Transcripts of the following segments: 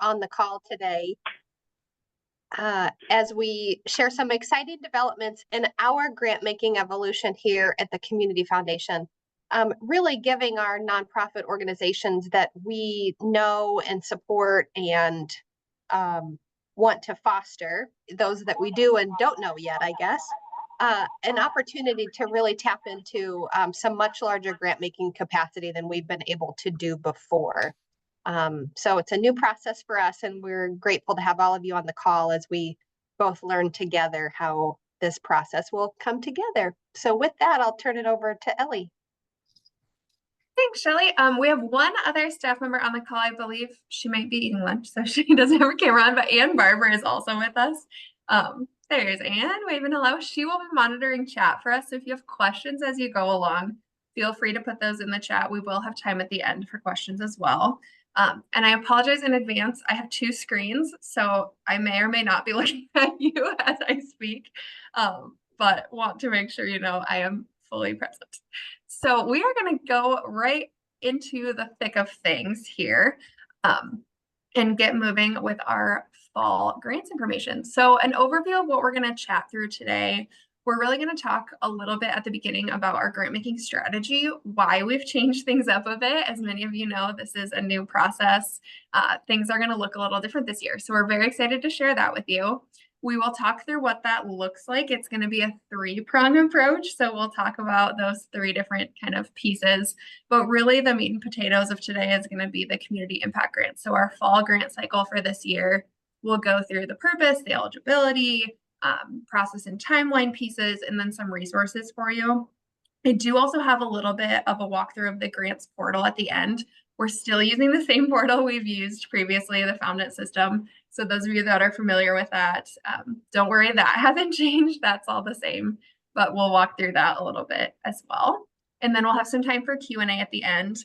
on the call today as we share some exciting developments in our grant making evolution here at the Community Foundation. Really giving our nonprofit organizations that we know and support and want to foster, those that we do and don't know yet, I guess, an opportunity to really tap into some much larger grant making capacity than we've been able to do before. So it's a new process for us, and we're grateful to have all of you on the call as we both learn together how this process will come together. So with that, I'll turn it over to Ellie. Thanks, Shelly. We have one other staff member on the call. I believe she might be eating lunch, so she doesn't have her camera on, but Ann Barber is also with us. There's Ann waving hello. She will be monitoring chat for us. So if you have questions as you go along, feel free to put those in the chat. We will have time at the end for questions as well. And I apologize in advance. I have two screens, so I may or may not be looking at you as I speak, but want to make sure you know I am fully present. So we are going to go right into the thick of things here and get moving with our fall grants information. So an overview of what we're going to chat through today. We're really going to talk a little bit at the beginning about our grant making strategy, why we've changed things up a bit. As many of you know, this is a new process. Things are going to look a little different this year. So we're very excited to share that with you. We will talk through what that looks like. It's going to be a three-prong approach. So we'll talk about those three different kind of pieces. But really the meat and potatoes of today is going to be the community impact grant. So our fall grant cycle for this year will go through the purpose, the eligibility, process and timeline pieces, and then some resources for you. I do also have a little bit of a walkthrough of the grants portal at the end. We're still using the same portal we've used previously, the Foundit system. So those of you that are familiar with that, don't worry, that hasn't changed. That's all the same, but we'll walk through that a little bit as well. And then we'll have some time for Q&A at the end.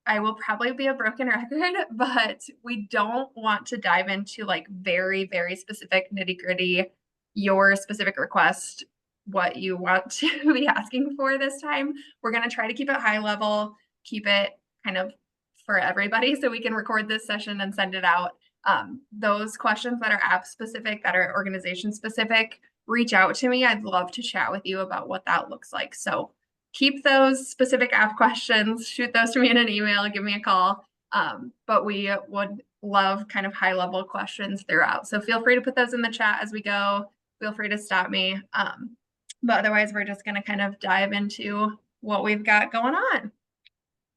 I will probably be a broken record, but we don't want to dive into like very, very specific nitty-gritty, your specific request, what you want to be asking for this time. We're going to try to keep it high level, keep it kind of for everybody so we can record this session and send it out. Those questions that are app specific, that are organization specific, reach out to me. I'd love to chat with you about what that looks like. So keep those specific app questions, shoot those to me in an email, give me a call. But we would love kind of high level questions throughout. So feel free to put those in the chat as we go. Feel free to stop me. But otherwise, we're just going to kind of dive into what we've got going on.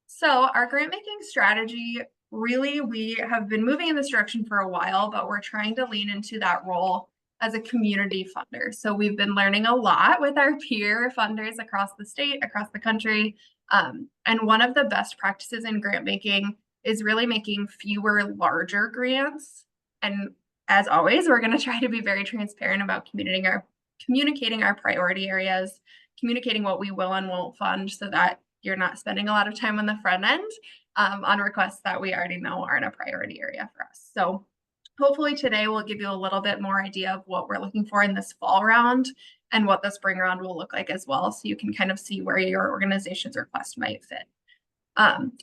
So our grant making strategy, really, we have been moving in this direction for a while, but we're trying to lean into that role as a community funder. So we've been learning a lot with our peer funders across the state, across the country. And one of the best practices in grant making is really making fewer larger grants. And as always, we're going to try to be very transparent about communicating our priority areas, communicating what we will and won't fund so that you're not spending a lot of time on the front end on requests that we already know aren't a priority area for us. So hopefully today we'll give you a little bit more idea of what we're looking for in this fall round and what the spring round will look like as well, so you can kind of see where your organization's request might fit.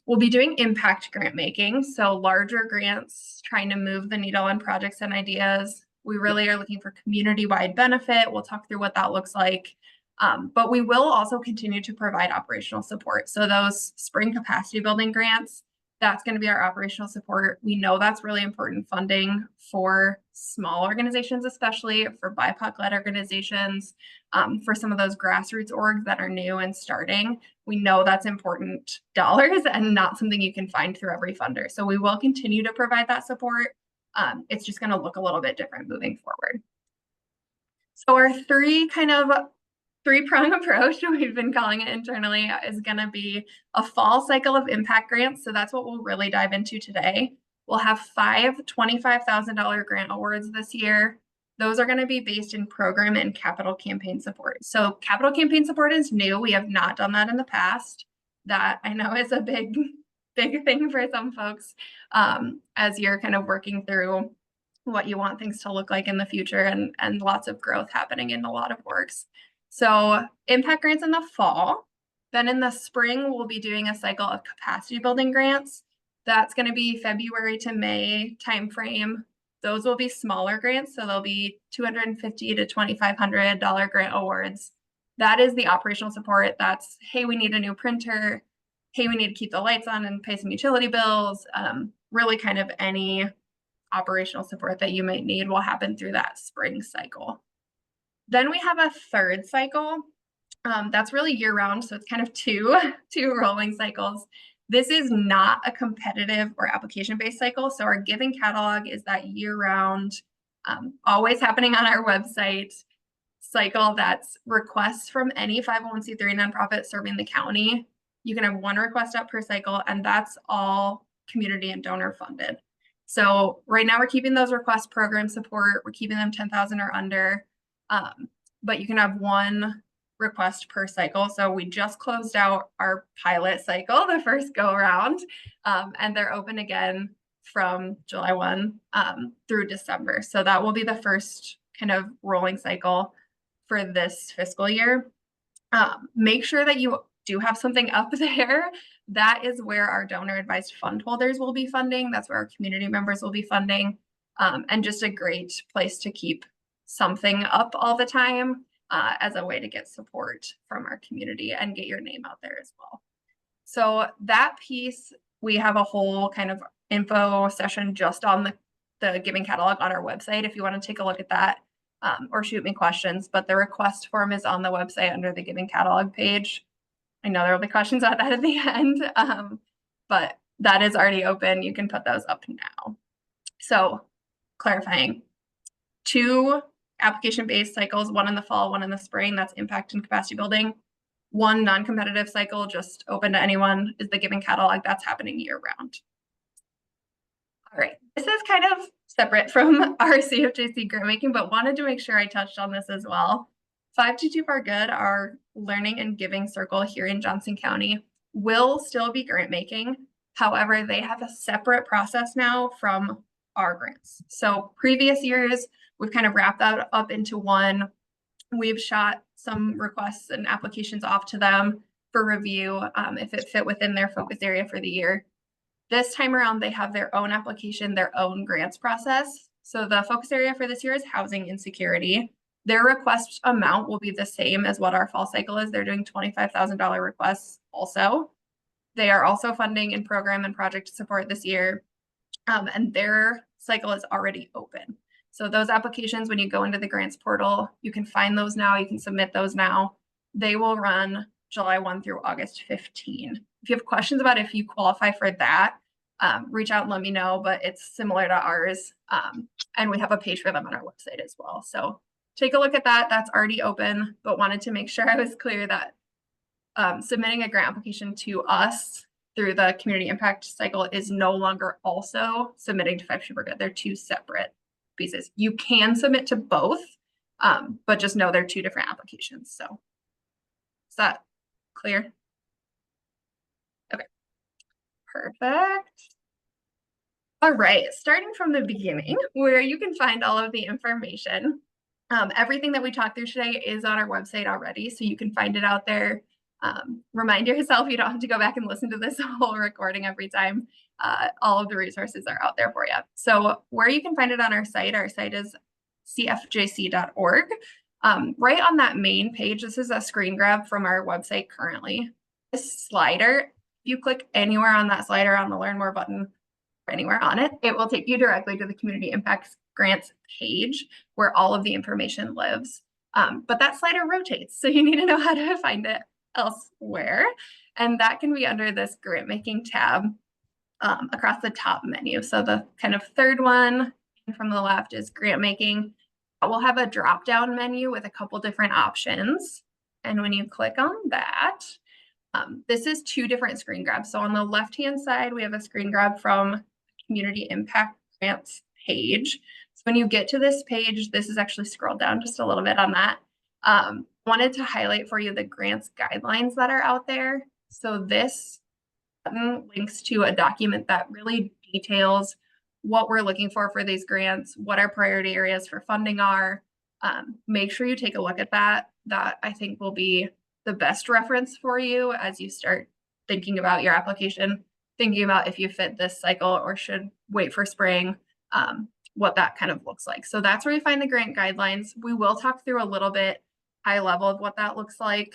We'll be doing impact grant making, so larger grants, trying to move the needle on projects and ideas. We really are looking for community-wide benefit. We'll talk through what that looks like. But we will also continue to provide operational support. So those spring capacity building grants, that's going to be our operational support. We know that's really important funding for small organizations, especially for BIPOC-led organizations, for some of those grassroots orgs that are new and starting. We know that's important dollars and not something you can find through every funder. So we will continue to provide that support. It's just going to look a little bit different moving forward. So our three-prong approach, we've been calling it internally, is going to be a fall cycle of impact grants. So that's what we'll really dive into today. We'll have 5 $25,000 grant awards this year. Those are going to be based in program and capital campaign support. So capital campaign support is new. We have not done that in the past. That I know is a big thing for some folks as you're kind of working through what you want things to look like in the future and lots of growth happening in a lot of orgs. So impact grants in the fall. Then in the spring, we'll be doing a cycle of capacity building grants. That's going to be February to May timeframe. Those will be smaller grants, so they'll be $250 to $2,500 grant awards. That is the operational support. That's, hey, we need a new printer. Hey, we need to keep the lights on and pay some utility bills. Really kind of any operational support that you might need will happen through that spring cycle. Then we have a third cycle. That's really year round. So it's kind of two rolling cycles. This is not a competitive or application-based cycle. So our giving catalog is that year-round, always happening on our website cycle. That's requests from any 501c3 nonprofit serving the county. You can have one request up per cycle, and that's all community and donor funded. So right now we're keeping those request program support. We're keeping them 10,000 or under, but you can have one request per cycle. So we just closed out our pilot cycle, the first go around, and they're open again from July 1 through December. So that will be the first kind of rolling cycle for this fiscal year. Make sure that you do have something up there. That is where our donor advised fund holders will be funding. That's where our community members will be funding, and just a great place to keep something up all the time. As a way to get support from our community and get your name out there as well. So that piece, we have a whole kind of info session just on the giving catalog on our website if you want to take a look at that, or shoot me questions. But the request form is on the website under the giving catalog page. I know there will be questions about that at the end, but that is already open. You can put those up now. So clarifying, 2 application-based cycles, one in the fall, one in the spring. That's impact and capacity building. One non-competitive cycle, just open to anyone, is the giving catalog. That's happening year-round. All right, this is kind of separate from our CFJC grant making, but wanted to make sure I touched on this as well. 522 for Good, our learning and giving circle here in Johnson County, will still be grant making. However, they have a separate process now from our grants. So previous years, we've kind of wrapped that up into one. We've shot some requests and applications off to them for review if it fit within their focus area for the year. This time around, they have their own application, their own grants process. So the focus area for this year is housing insecurity. Their request amount will be the same as what our fall cycle is. They're doing $25,000 requests also. They are also funding in program and project support this year, and their cycle is already open. So those applications, when you go into the grants portal, you can find those now. You can submit those now. They will run July 1 through August 15. If you have questions about if you qualify for that, reach out and let me know, but it's similar to ours. And we have a page for them on our website as well. So take a look at that. That's already open, but wanted to make sure I was clear that submitting a grant application to us through the community impact cycle is no longer also submitting to 522 for Good. They're 2 separate pieces. You can submit to both, but just know they're 2 different applications. So is that clear? Okay, perfect. All right, starting from the beginning, where you can find all of the information. Everything that we talked through today is on our website already, so you can find it out there. Remind yourself you don't have to go back and listen to this whole recording every time. All of the resources are out there for you. So where you can find it on our site is cfjc.org. Right on that main page, this is a screen grab from our website currently. This slider, if you click anywhere on that slider on the Learn More button, or anywhere on it, it will take you directly to the Community Impact Grants page where all of the information lives. But that slider rotates, so you need to know how to find it elsewhere. And that can be under this grant making tab across the top menu. So the kind of third one from the left is grant making. We'll have a drop down menu with a couple different options. And when you click on that, this is 2 different screen grabs. So on the left hand side, we have a screen grab from Community Impact Grants page. So when you get to this page, this is actually scrolled down just a little bit on that. Wanted to highlight for you the grants guidelines that are out there. So this button links to a document that really details what we're looking for these grants, what our priority areas for funding are. Make sure you take a look at that. That I think will be the best reference for you as you start thinking about your application. thinking about if you fit this cycle or should wait for spring, what that kind of looks like. So that's where we find the grant guidelines. We will talk through a little bit high level of what that looks like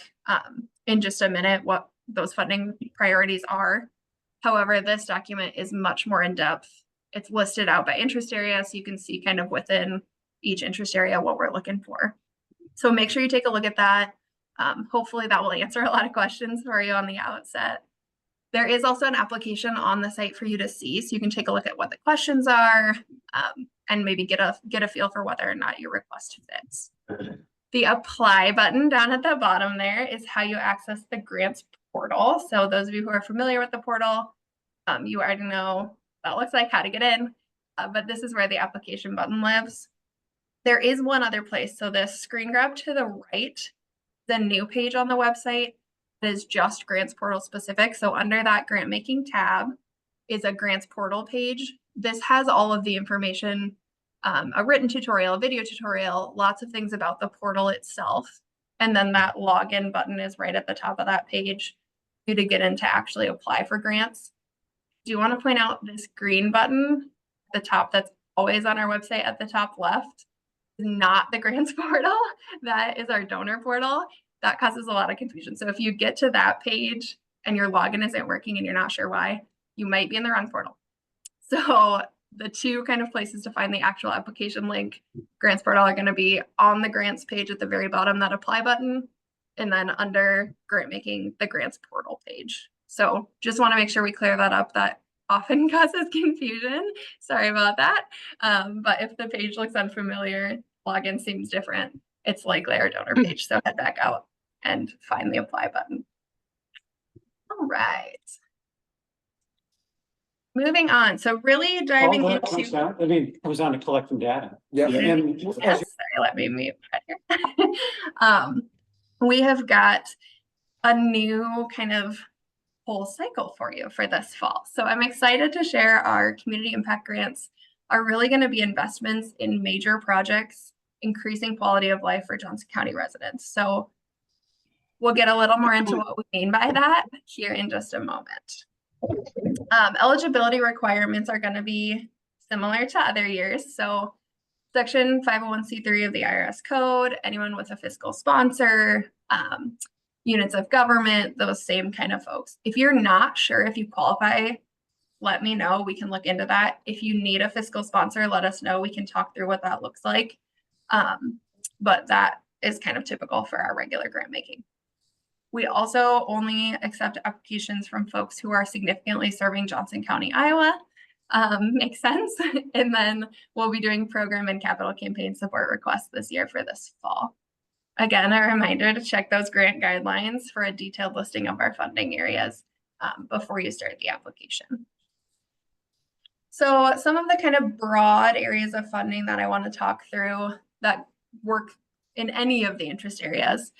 in just a minute, what those funding priorities are. However, this document is much more in depth. It's listed out by interest area, so you can see kind of within each interest area what we're looking for. So make sure you take a look at that. Hopefully that will answer a lot of questions for you on the outset. There is also an application on the site for you to see, so you can take a look at what the questions are and maybe get a feel for whether or not your request fits. The apply button down at the bottom there is how you access the grants portal. So those of you who are familiar with the portal, you already know that looks like how to get in, but this is where the application button lives. There is one other place. So this screen grab to the right, the new page on the website is just grants portal specific. So under that grant making tab is a grants portal page. This has all of the information, a written tutorial, a video tutorial, lots of things about the portal itself. And then that login button is right at the top of that page for you to get in to actually apply for grants. Do you want to point out this green button at the top that's always on our website at the top left? Is not the grants portal. That is our donor portal. That causes a lot of confusion. So if you get to that page and your login isn't working and you're not sure why, you might be in the wrong portal. So the two kind of places to find the actual application link, grants portal, are going to be on the grants page at the very bottom, that apply button, and then under grant making, the grants portal page. So just want to make sure we clear that up. That often causes confusion. Sorry about that. But if the page looks unfamiliar, login seems different, it's likely our donor page. So head back out and find the apply button. All right. Moving on. So really diving All that into. comes down, comes down to collecting data. Yeah. And Yes, sorry, let me mute right here. We have got a new kind of whole cycle for you for this fall. So I'm excited to share our community impact grants are really going to be investments in major projects, increasing quality of life for Johnson County residents. So we'll get a little more into what we mean by that here in just a moment. Eligibility requirements are going to be similar to other years. So Section 501c3 of the IRS code, anyone with a fiscal sponsor, units of government, those same kind of folks. If you're not sure if you qualify, let me know. We can look into that. If you need a fiscal sponsor, let us know. We can talk through what that looks like. But that is kind of typical for our regular grant making. We also only accept applications from folks who are significantly serving Johnson County, Iowa. Makes sense. And then we'll be doing program and capital campaign support requests this year for this fall. Again, a reminder to check those grant guidelines for a detailed listing of our funding areas before you start the application. So some of the kind of broad areas of funding that I want to talk through that work in any of the interest areas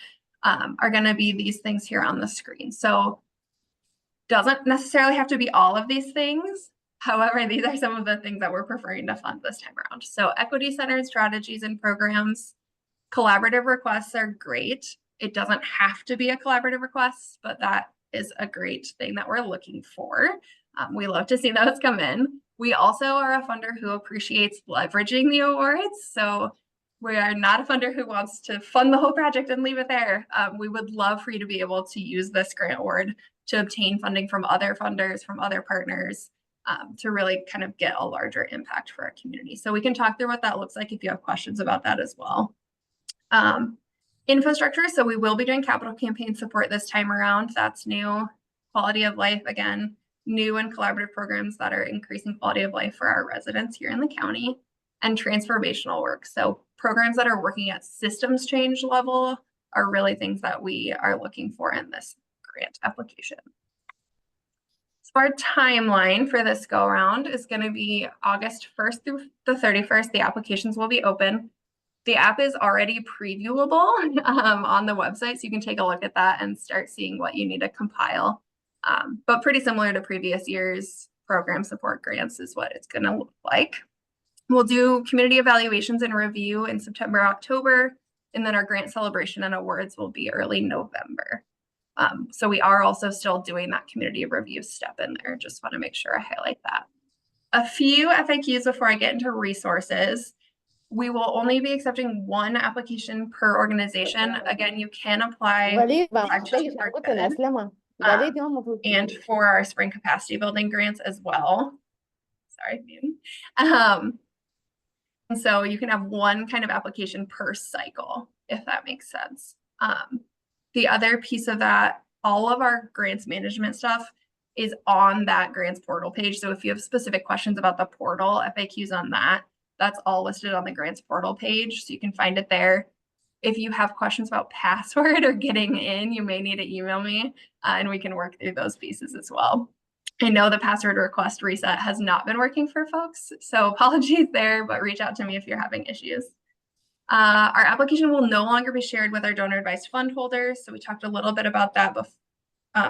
are going to be these things here on the screen. So doesn't necessarily have to be all of these things. However, these are some of the things that we're preferring to fund this time around. So equity-centered strategies and programs, collaborative requests are great. It doesn't have to be a collaborative request, but that is a great thing that we're looking for. We love to see those come in. We also are a funder who appreciates leveraging the awards. So we are not a funder who wants to fund the whole project and leave it there. We would love for you to be able to use this grant award to obtain funding from other funders, from other partners, to really kind of get a larger impact for our community. So we can talk through what that looks like if you have questions about that as well. Infrastructure. So we will be doing capital campaign support this time around. That's new. Quality of life, again, new and collaborative programs that are increasing quality of life for our residents here in the county, and transformational work. So programs that are working at systems change level are really things that we are looking for in this grant application. So our timeline for this go around is going to be August 1st through the 31st. The applications will be open. The app is already previewable on the website, so you can take a look at that and start seeing what you need to compile. But pretty similar to previous years, program support grants is what it's going to look like. We'll do community evaluations and review in September, October, and then our grant celebration and awards will be early November. So we are also still doing that community review step in there. Just want to make sure I highlight that. A few FAQs before I get into resources. We will only be accepting one application per organization. Again, you can apply وليد بقى Actually, محتاجة we're تعود good. الأسلمة وليد يوم المفروض and for our spring capacity building grants as well. Sorry, muting. And so you can have one kind of application per cycle, if that makes sense. The other piece of that, all of our grants management stuff is on that grants portal page. So if you have specific questions about the portal, FAQs on that, that's all listed on the grants portal page. So you can find it there. If you have questions about password or getting in, you may need to email me and we can work through those pieces as well. I know the password request reset has not been working for folks, so apologies there, but reach out to me if you're having issues. Our application will no longer be shared with our donor advised fund holders. So we talked a little bit about that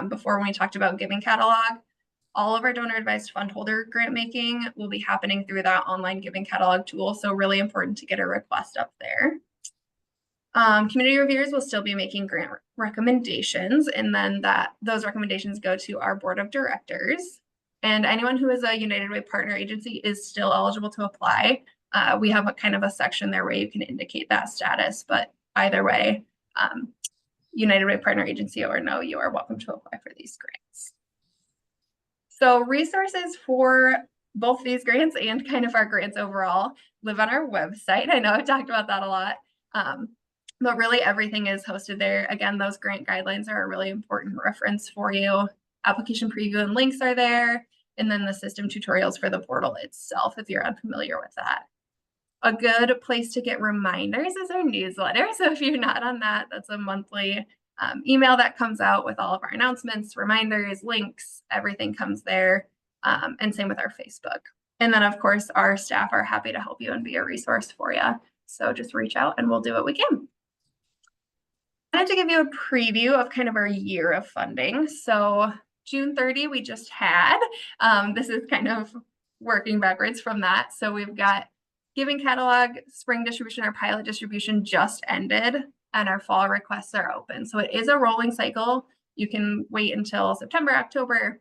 before when we talked about giving catalog. All of our donor advised fund holder grant making will be happening through that online giving catalog tool. So really important to get a request up there. Community reviewers will still be making grant recommendations, and then those recommendations go to our board of directors. And anyone who is a United Way partner agency is still eligible to apply. We have a kind of a section there where you can indicate that status, but either way, United Way partner agency or no, you are welcome to apply for these grants. So resources for both these grants and kind of our grants overall live on our website. I know I've talked about that a lot. But really everything is hosted there. Again, those grant guidelines are a really important reference for you. Application preview and links are there. And then the system tutorials for the portal itself, if you're unfamiliar with that. A good place to get reminders is our newsletter. So if you're not on that, that's a monthly email that comes out with all of our announcements, reminders, links, everything comes there. And same with our Facebook. And then of course, our staff are happy to help you and be a resource for you. So just reach out and we'll do what we can. I wanted to give you a preview of kind of our year of funding. So June 30, we just had, this is kind of working backwards from that. So we've got giving catalog, spring distribution, our pilot distribution just ended and our fall requests are open. So it is a rolling cycle. You can wait until September, October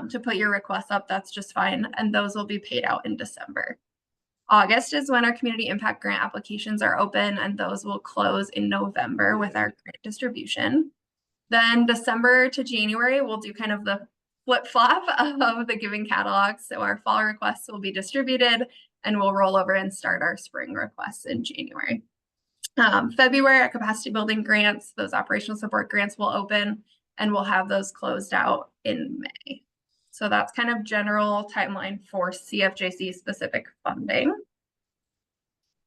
to put your requests up. That's just fine. And those will be paid out in December. August is when our community impact grant applications are open, and those will close in November with our grant distribution. Then December to January, we'll do kind of the flip-flop of the giving catalog. So our fall requests will be distributed and we'll roll over and start our spring requests in January. February, our capacity building grants, those operational support grants will open and we'll have those closed out in May. So that's kind of general timeline for CFJC specific funding.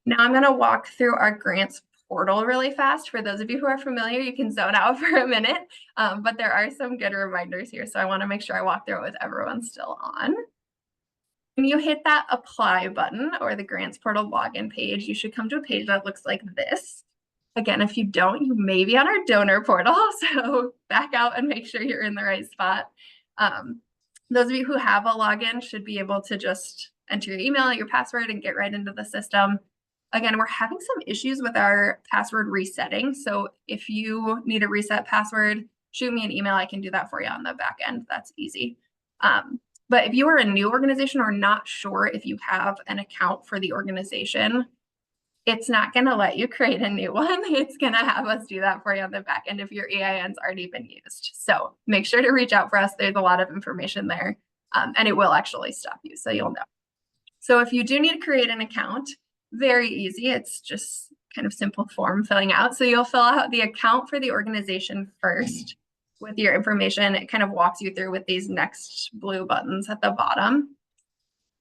Now I'm going to walk through our grants portal really fast. For those of you who are familiar, you can zone out for a minute, but there are some good reminders here. So I want to make sure I walk through it with everyone still on. When you hit that apply button or the grants portal login page, you should come to a page that looks like this. Again, if you don't, you may be on our donor portal. So back out and make sure you're in the right spot. Those of you who have a login should be able to just enter your email, your password, and get right into the system. Again, we're having some issues with our password resetting. So if you need a reset password, shoot me an email. I can do that for you on the back end. That's easy. But if you are a new organization or not sure if you have an account for the organization, it's not going to let you create a new one. It's going to have us do that for you on the back end if your EIN's already been used. So make sure to reach out for us. There's a lot of information there, and it will actually stop you, so you'll know. So if you do need to create an account, very easy. It's just kind of simple form filling out. So you'll fill out the account for the organization first with your information. It kind of walks you through with these next blue buttons at the bottom.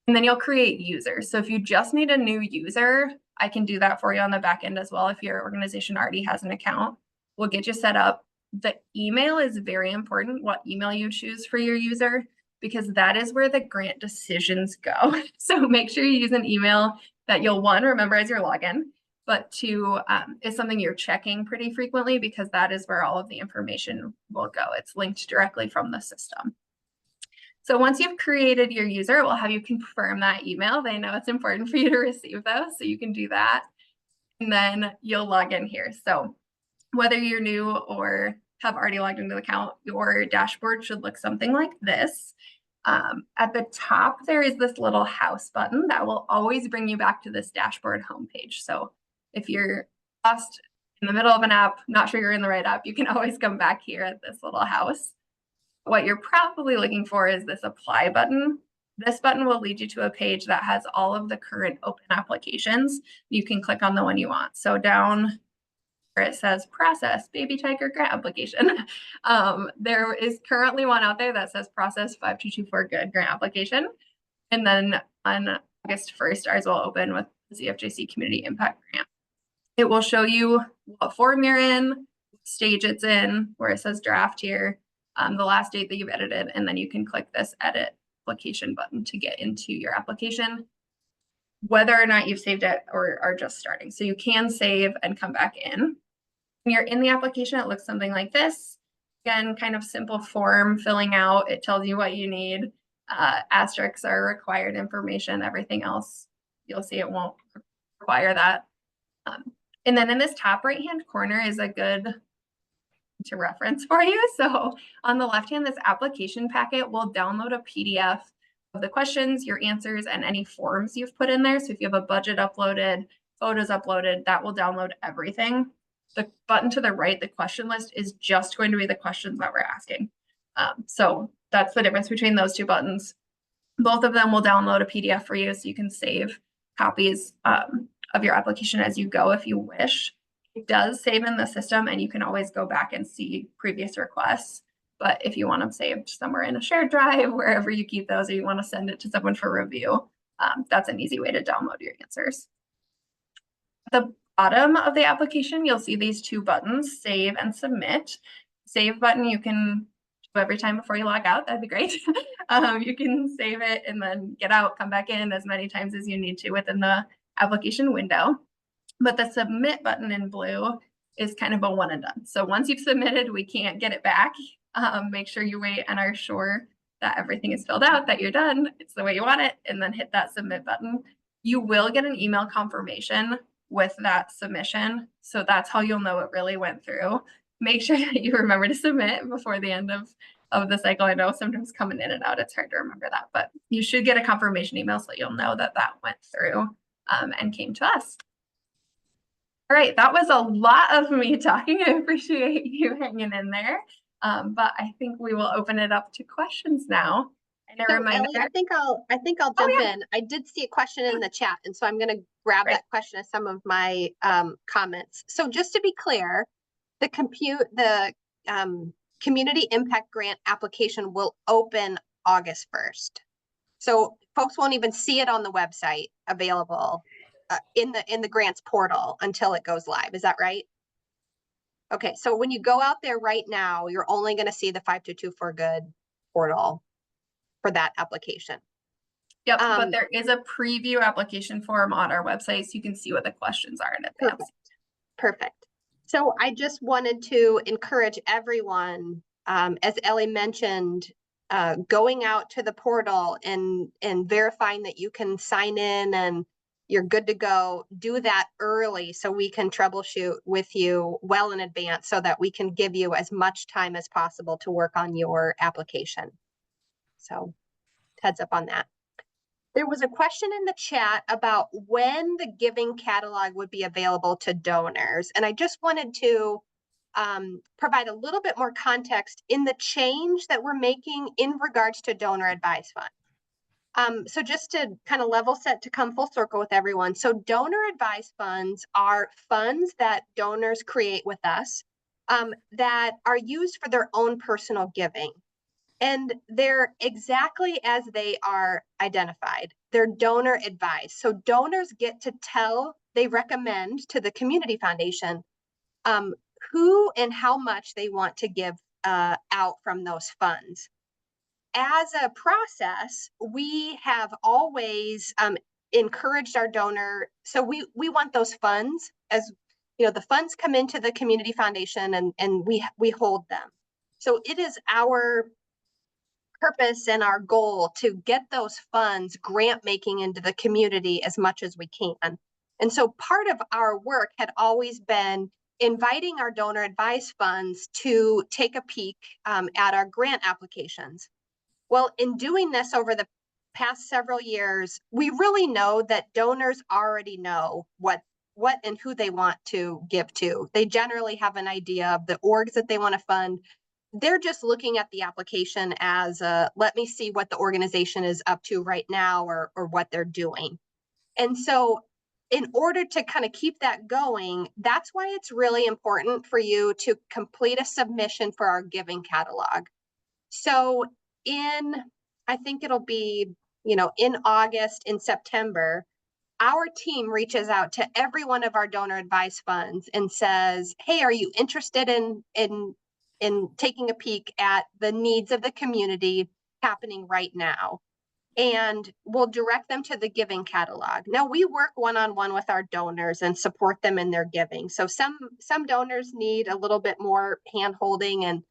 And then you'll create users. So if you just need a new user, I can do that for you on the back end as well. If your organization already has an account, we'll get you set up. The email is very important, what email you choose for your user, because that is where the grant decisions go. So make sure you use an email that you'll, one, remember as your login, but two, is something you're checking pretty frequently because that is where all of the information will go. It's linked directly from the system. So once you've created your user, it will have you confirm that email. They know it's important for you to receive those, so you can do that. And then you'll log in here. So whether you're new or have already logged into the account, your dashboard should look something like this. At the top, there is this little house button that will always bring you back to this dashboard homepage. So if you're lost in the middle of an app, not sure you're in the right app, you can always come back here at this little house. What you're probably looking for is this apply button. This button will lead you to a page that has all of the current open applications. You can click on the one you want. So down where it says process Baby Tiger grant application, there is currently one out there that says process 5224 good grant application. And then on August 1st, ours will open with the CFJC Community Impact Grant. It will show you what form you're in, what stage it's in, where it says draft here, the last date that you've edited, and then you can click this edit application button to get into your application, whether or not you've saved it or are just starting. So you can save and come back in. When you're in the application, it looks something like this. Again, kind of simple form filling out. It tells you what you need. Asterisks are required information. Everything else, you'll see it won't require that. And then in this top right-hand corner is a good to reference for you. So on the left-hand, this application packet will download a PDF of the questions, your answers, and any forms you've put in there. So if you have a budget uploaded, photos uploaded, that will download everything. The button to the right, the question list, is just going to be the questions that we're asking. So that's the difference between those two buttons. Both of them will download a PDF for you so you can save copies of your application as you go if you wish. It does save in the system and you can always go back and see previous requests. But if you want them saved somewhere in a shared drive, wherever you keep those, or you want to send it to someone for review, that's an easy way to download your answers. At the bottom of the application, you'll see these two buttons, save and submit. Save button you can do every time before you log out. That'd be great. You can save it and then get out, come back in as many times as you need to within the application window. But the submit button in blue is kind of a one and done. So once you've submitted, we can't get it back. Make sure you wait and are sure that everything is filled out, that you're done, it's the way you want it, and then hit that submit button. You will get an email confirmation with that submission. So that's how you'll know it really went through. Make sure that you remember to submit before the end of the cycle. I know sometimes coming in and out, it's hard to remember that, but you should get a confirmation email so you'll know that that went through and came to us. All right, that was a lot of me talking. I appreciate you hanging in there. But I think we will open it up to questions now. And a reminder. Ellie, I think I'll jump in. I did see a question in the chat, and so I'm going to grab that question as some of my comments. So just to be clear, the Community Impact Grant application will open August 1st. So folks won't even see it on the website available in the grants portal until it goes live. Is that right? Okay, so when you go out there right now, you're only going to see the 5224 good portal for that application. Yep, but there is a preview application form on our website so you can see what the questions are in advance. Perfect. So I just wanted to encourage everyone, as Ellie mentioned, going out to the portal and verifying that you can sign in and you're good to go. Do that early so we can troubleshoot with you well in advance so that we can give you as much time as possible to work on your application. So heads up on that. There was a question in the chat about when the giving catalog would be available to donors. And I just wanted to provide a little bit more context in the change that we're making in regards to donor advised funds. So just to kind of level set to come full circle with everyone. So donor advised funds are funds that donors create with us that are used for their own personal giving. And they're exactly as they are identified. They're donor advised. So donors get to they recommend to the Community Foundation who and how much they want to give out from those funds. As a process, we have always encouraged our donor. So we want those funds, as you know, the funds come into the Community Foundation and we hold them. So it is our purpose and our goal to get those funds grant making into the community as much as we can. And so part of our work had always been inviting our donor advised funds to take a peek at our grant applications. Well, in doing this over the past several years, we really know that donors already know what and who they want to give to. They generally have an idea of the orgs that they want to fund. They're just looking at the application as let me see what the organization is up to right now or what they're doing. And so in order to kind of keep that going, that's why it's really important for you to complete a submission for our giving catalog. So I think it'll be, in August, in September, our team reaches out to every one of our donor advised funds and says, hey, are you interested in taking a peek at the needs of the community happening right now? And we'll direct them to the giving catalog. Now, we work one-on-one with our donors and support them in their giving. So some donors need a little bit more hand-holding and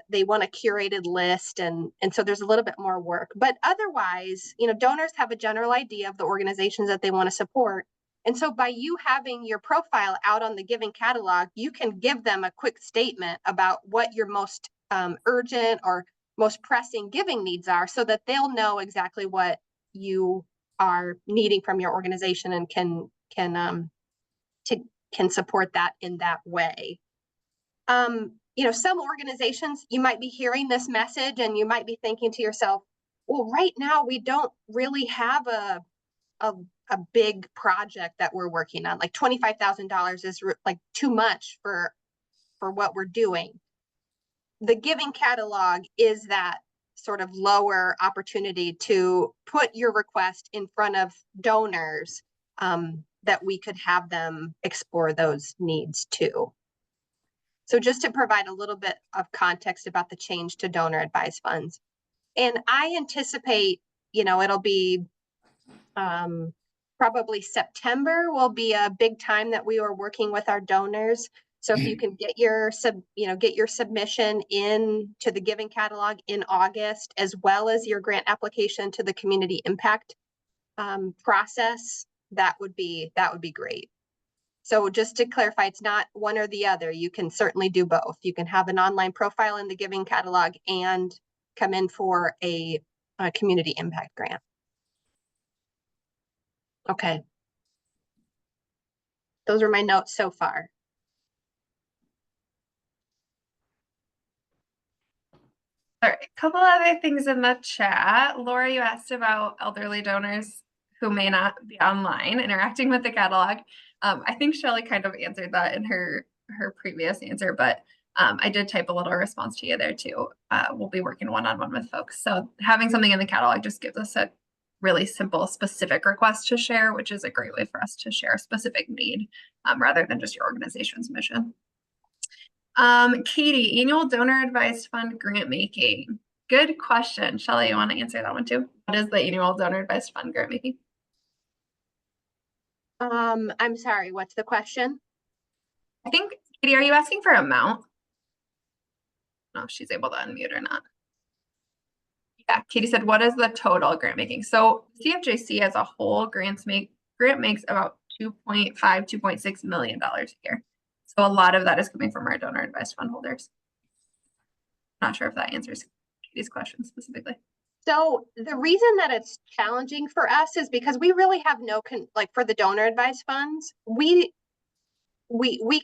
they want a curated list, and so there's a little bit more work. But otherwise, donors have a general idea of the organizations that they want to support. And so by you having your profile out on the giving catalog, you can give them a quick statement about what your most urgent or most pressing giving needs are, so that they'll know exactly what you are needing from your organization and can support that in that way. Some organizations, you might be hearing this message and you might be thinking to yourself, well, right now we don't really have a big project that we're working on. Like $25,000 is like too much for what we're doing. The giving catalog is that sort of lower opportunity to put your request in front of donors that we could have them explore those needs too. So just to provide a little bit of context about the change to donor advised funds. And I anticipate, it'll be probably September will be a big time that we are working with our donors. So if you can get your submission in to the giving catalog in August, as well as your grant application to the community impact process, that would be great. So just to clarify, it's not one or the other. You can certainly do both. You can have an online profile in the giving catalog and come in for a community impact grant. Okay. Those are my notes so far. All right, a couple other things in the chat. Laura, you asked about elderly donors who may not be online interacting with the catalog. I think Shelly kind of answered that in her previous answer, but I did type a little response to you there too. We'll be working one-on-one with folks. So having something in the catalog just gives us a really simple, specific request to share, which is a great way for us to share a specific need rather than just your organization's mission. Katie, annual donor advised fund grant making. Good question. Shelly, you want to answer that one too? What is the annual donor advised fund grant making? I'm sorry, what's the question? I think, Katie, are you asking for amount? I don't know if she's able to unmute or not. Yeah, Katie said, what is the total grant making? So CFJC as a whole grant makes about $2.6 million a year. So a lot of that is coming from our donor advised fund holders. Not sure if that answers Katie's question specifically. So the reason that it's challenging for us is because we really have no for the donor advised funds, we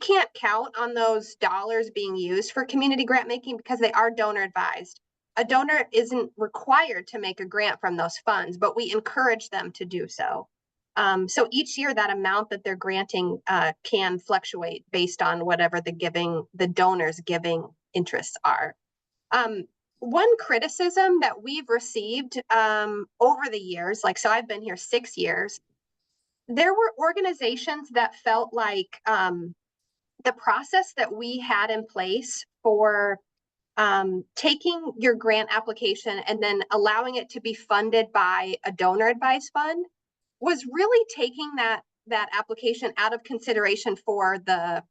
can't count on those dollars being used for community grant making because they are donor advised. A donor isn't required to make a grant from those funds, but we encourage them to do so. So each year that amount that they're granting can fluctuate based on whatever the donors giving interests are. One criticism that we've received over the years, so I've been here 6 years, there were organizations that felt like the process that we had in place for taking your grant application and then allowing it to be funded by a donor advised fund was really taking that application out of consideration for the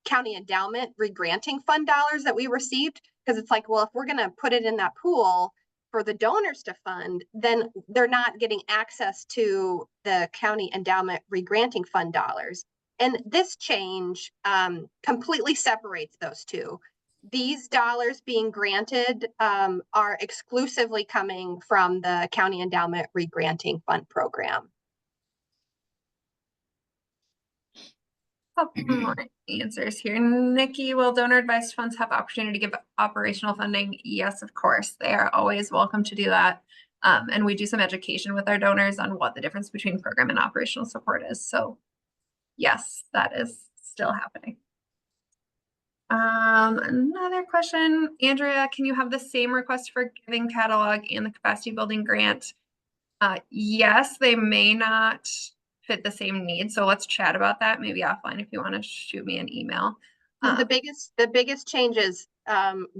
county endowment regranting fund dollars that we received. Because it's like, well, if we're going to put it in that pool for the donors to fund, then they're not getting access to the county endowment regranting fund dollars. And this change completely separates those two. These dollars being granted are exclusively coming from the County Endowment Regranting Fund program. Couple more answers here. Nikki, will donor advised funds have opportunity to give operational funding? Yes, of course. They are always welcome to do that. And we do some education with our donors on what the difference between program and operational support is. So yes, that is still happening. Another question, Andrea, can you have the same request for giving catalog and the capacity building grant? Yes, they may not fit the same needs. So let's chat about that maybe offline if you want to shoot me an email. The biggest changes,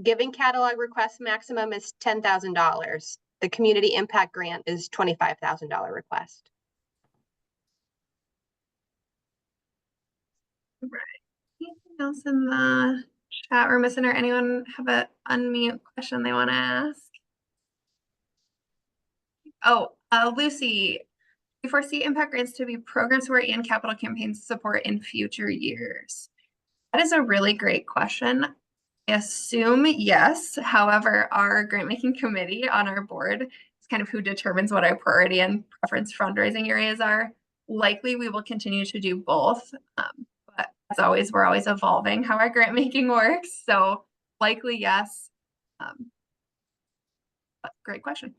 giving catalog request maximum is $10,000. The community impact grant is $25,000 request. Right. Anything else in the chat we're missing, or anyone have an unmute question they want to ask? Oh, Lucy, we foresee impact grants to be program support and capital campaign support in future years. That is a really great question. I assume yes. However, our grant making committee on our board is kind of who determines what our priority and preference fundraising areas are. Likely we will continue to do both. But as always, we're always evolving how our grant making works. So likely yes. But great question.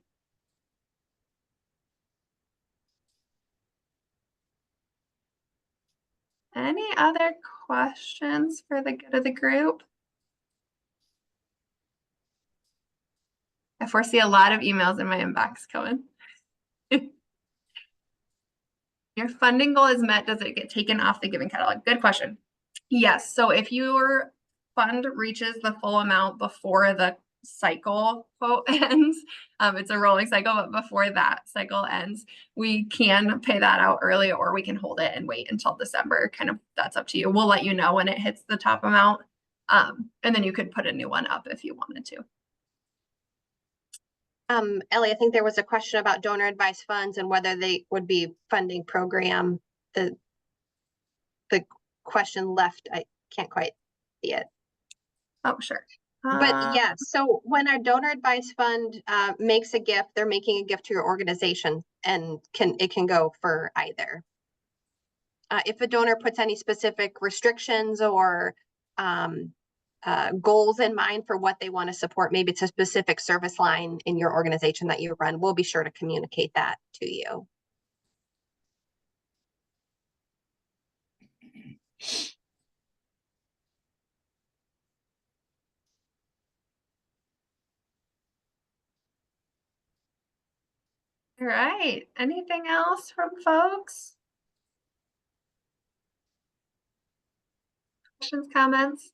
Any other questions for the good of the group? I foresee a lot of emails in my inbox coming. Your funding goal is met, does it get taken off the giving catalog? Good question. Yes, so if your fund reaches the full amount before the cycle quote ends, it's a rolling cycle, but before that cycle ends, we can pay that out early, or we can hold it and wait until December. Kind of, that's up to you. We'll let you know when it hits the top amount. And then you could put a new one up if you wanted to. Ellie, I think there was a question about donor advised funds and whether they would be funding program. The question left, I can't quite see it. Oh, sure. But yeah, so when our donor advised fund makes a gift, they're making a gift to your organization, and it can go for either. If a donor puts any specific restrictions or goals in mind for what they want to support, maybe it's a specific service line in your organization that you run, we'll be sure to communicate that to you. All right. Anything else from folks? Questions, comments?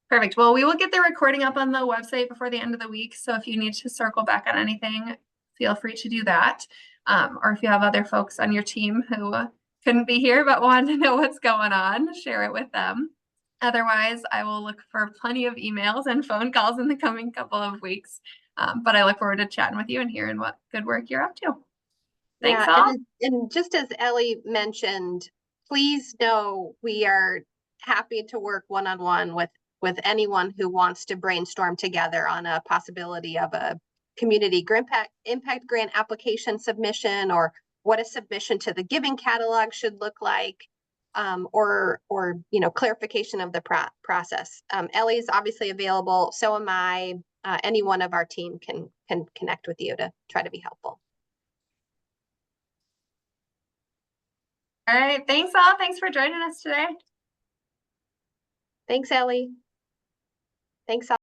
Perfect. Well, we will get the recording up on the website before the end of the week. So if you need to circle back on anything, feel free to do that. Or if you have other folks on your team who couldn't be here but want to know what's going on, share it with them. Otherwise, I will look for plenty of emails and phone calls in the coming couple of weeks. But I look forward to chatting with you and hearing what good work you're up to. Thanks all. And just as Ellie mentioned, please know we are happy to work one-on-one with anyone who wants to brainstorm together on a possibility of a community impact grant application submission, or what a submission to the giving catalog should look like, or clarification of the process. Ellie is obviously available, so am I. Any one of our team can connect with you to try to be helpful. All right. Thanks all. Thanks for joining us today. Thanks, Ellie. Thanks all.